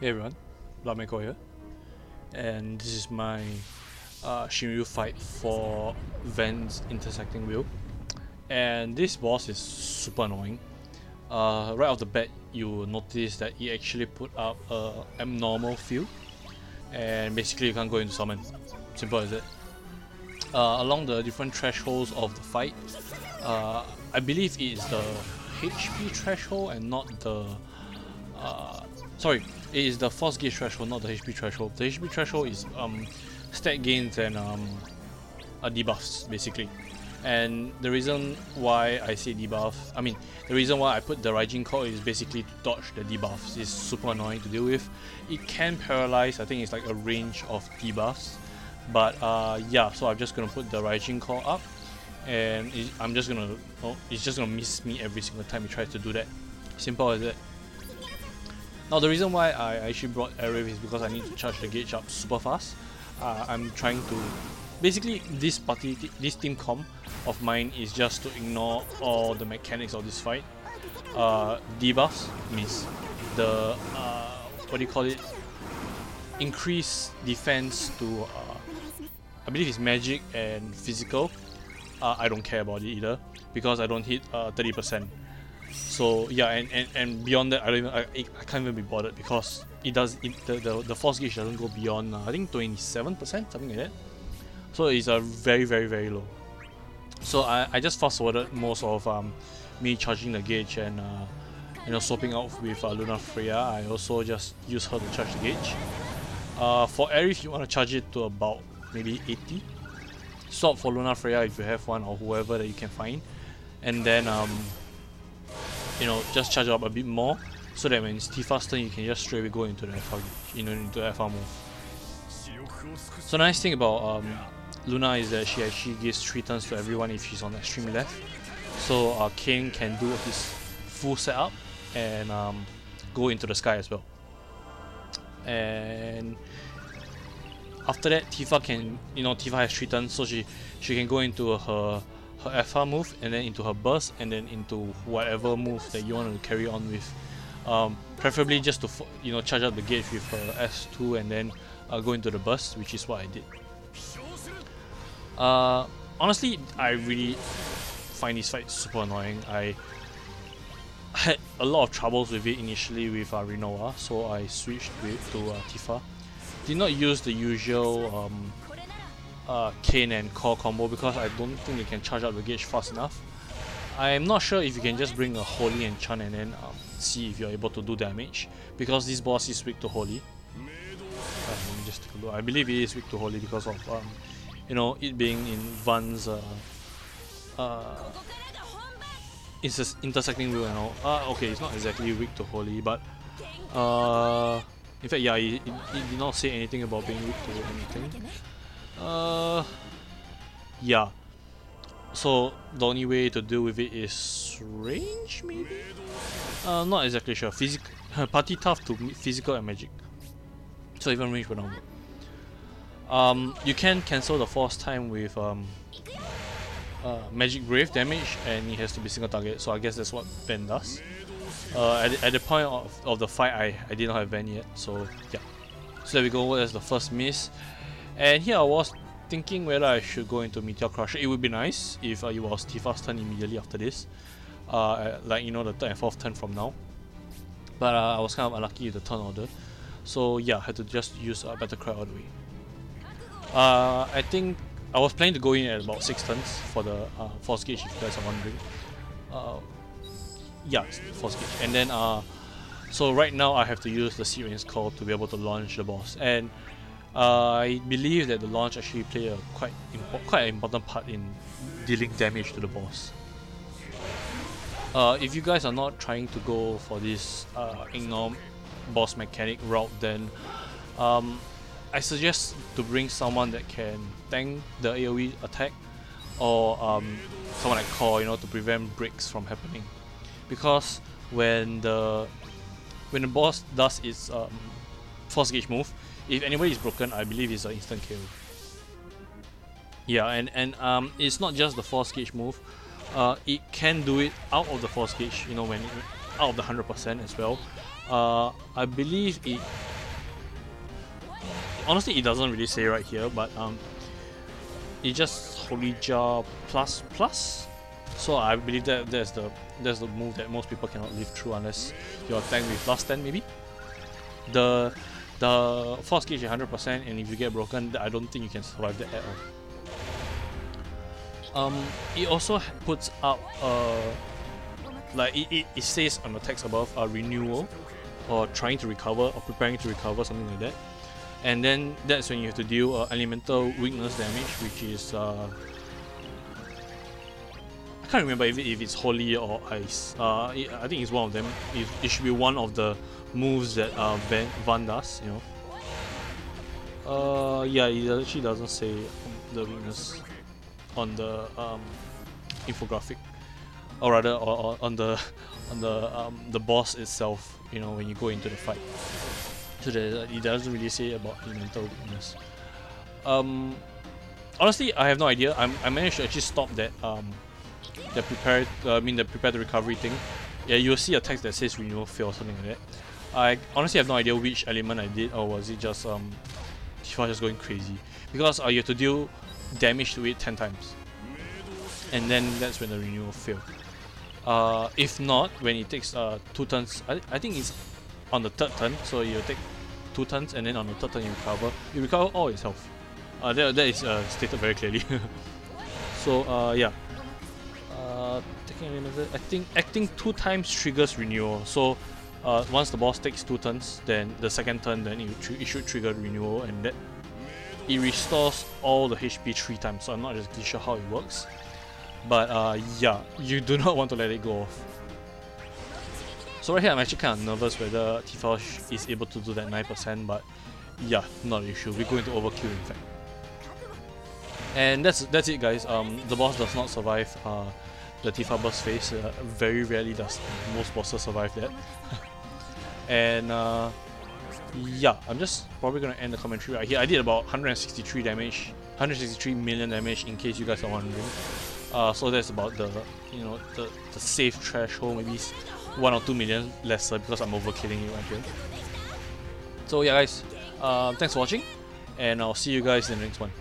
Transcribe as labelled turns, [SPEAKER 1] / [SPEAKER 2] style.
[SPEAKER 1] Hey everyone, bloodmako here, and this is my Shinryu fight for Vann's Intersecting wheel. And this boss is super annoying. Right off the bat, you will notice that he actually put up a abnormal field, and basically you can't go into summon. Simple as that. Along the different thresholds of the fight, I believe it is the HP threshold and not the sorry, it is the force gauge threshold, not the HP threshold. The HP threshold is stat gains and debuffs basically. And the reason why I say the reason why I put the Raijin Core is basically to dodge the debuffs. It's super annoying to deal with. It can paralyze. I think it's like a range of debuffs. But yeah, so I'm just gonna put the Raijin Core up, and it's just gonna miss me every single time it tries to do that. Simple as that. Now the reason why I actually brought Arif is because I need to charge the gauge up super fast. I'm trying to... Basically this team comp of mine is just to ignore all the mechanics of this fight. Debuffs means the... what do you call it? Increase defense to... I believe it's magic and physical. I don't care about it either because I don't hit 30%. So yeah, and beyond that, I can't even be bothered because the force gauge doesn't go beyond I think 27%, something like that. So it's a very low. So I just fast forwarded most of me charging the gauge and swapping out with Luna Freya. I also just use her to charge the gauge. For Aerith, you want to charge it to about maybe 80. Swap for Luna Freya if you have one or whoever that you can find, and then just charge up a bit more so that when it's Tifa's turn, you can just straight away go into the FR, into the FR move. So the nice thing about Luna is that she actually gives 3 turns to everyone if she's on extreme left. So Kain can do his full setup and go into the sky as well. And after that, Tifa can, Tifa has 3 turns, so she can go into her FR move and then into her burst and then into whatever move that you want to carry on with. Preferably just to charge up the gauge with her S2 and then go into the burst, which is what I did. Honestly, I really find this fight super annoying. I had a lot of troubles with it initially with Rinoa, so I switched to Tifa. Did not use the usual Kain and Core combo because I don't think they can charge up the gauge fast enough. I'm not sure if you can just bring a Holy and Chan and then see if you're able to do damage, because this boss is weak to Holy. Let me just take a look. I believe it is weak to Holy because of it being in Vann's intersecting wheel and all. Okay, it's not exactly weak to Holy, but in fact, yeah, it did not say anything about being weak to anything. Yeah. So the only way to deal with it is range, maybe? Not exactly sure. Party tough to physical and magic. So even range will not work. You can cancel the force time with magic brave damage, and it has to be single target. So I guess that's what Vann does. At the point of the fight, I did not have Vann yet. So yeah. So there we go. That's the first miss. And here I was thinking whether I should go into Meteor Crusher. It would be nice if it was Tifa's turn immediately after this, the 3rd and 4th turn from now. But I was kind of unlucky with the turn order, so yeah, I had to just use a Battle Cry all the way. I think I was planning to go in at about 6 turns for the force gauge, if you guys are wondering. Yeah, force gauge, and then so right now I have to use the Sirian's Call to be able to launch the boss, and I believe that the launch actually played a quite an important part in dealing damage to the boss. If you guys are not trying to go for this ignore boss mechanic route, then I suggest to bring someone that can tank the AoE attack, or someone like Core, to prevent breaks from happening. Because when the boss does its force gauge move, if anybody is broken, I believe it's an instant kill. Yeah, and it's not just the force gauge move. It can do it out of the force gauge, when out of the 100% as well. I believe it. Honestly, it doesn't really say right here, but it just Holy Jar plus plus. So I believe that that's the move that most people cannot live through unless you're tank with plus 10 maybe. The force gauge is 100%, and if you get broken, I don't think you can survive that at all. It also puts up like it says on the text above renewal, or trying to recover, or preparing to recover, something like that. And then that's when you have to deal elemental weakness damage, which is I can't remember if it's holy or ice. I think it's one of them. It should be one of the moves that Vann does, you know. Yeah, it actually doesn't say the weakness on the infographic, or rather, or on the boss itself. You know, when you go into the fight, so that it doesn't really say about elemental weakness. Honestly, I have no idea. I managed to actually stop that the prepare the recovery thing. Yeah, you'll see a text that says renewal fail or something like that. I honestly have no idea which element I did, or was it just Tifa just going crazy, because you have to deal damage to it 10 times, and then that's when the renewal fail. If not, when it takes 2 turns, I think it's on the 3rd turn, so you take 2 turns, and then on the 3rd turn you recover all its health. That is stated very clearly. So yeah, taking limited, I think acting 2 times triggers renewal. So once the boss takes 2 turns, then the 2nd turn, then it should trigger renewal, and that it restores all the HP 3 times. So I'm not exactly sure how it works, but yeah, you do not want to let it go off. So right here, I'm actually kind of nervous whether Tifa is able to do that 9%, but yeah, not an issue. We're going to overkill, in fact. And that's it, guys. The boss does not survive the Tifa burst phase. Very rarely does most bosses survive that. And yeah, I'm just probably gonna end the commentary right here. I did about 163 damage, 163 million damage, in case you guys are wondering. So that's about the the safe threshold, maybe 1 or 2 million lesser, because I'm overkilling it right here. So yeah, guys, thanks for watching, and I'll see you guys in the next one.